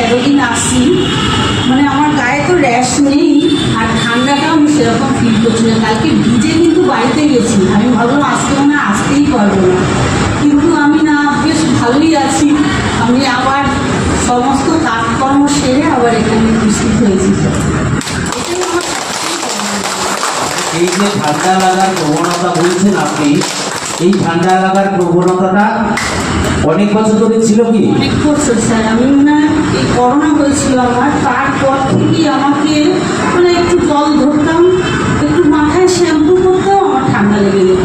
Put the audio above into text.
এতদিন আসি, মানে আমার গায়ে তো র্যাশ নেই আর ঠান্ডাটাও আমি সেরকম ফিল করছি না। কালকে ভিজে কিন্তু বাড়িতে গেছি, আমি ভাবলাম আজকে মানে আসতেই পারবো না, কিন্তু আমি না বেশ ভালোই আছি। আমি আবার সমস্ত কাজকর্ম সেরে আবার এখানে উপস্থিত হয়েছি। এই যে ঠান্ডা লাগার প্রবণতা বলছেন আপনি, এই ঠান্ডা লাগার প্রবণতাটা অনেক বছর ধরে ছিল কি? অনেক বছর স্যার। আমি না এই করোনা হয়েছিল আমার, তারপর থেকেই আমাকে মানে একটু জল ধরতাম, একটু মাথায় শ্যাম্পু করতাম, আমার ঠান্ডা লেগে যেত।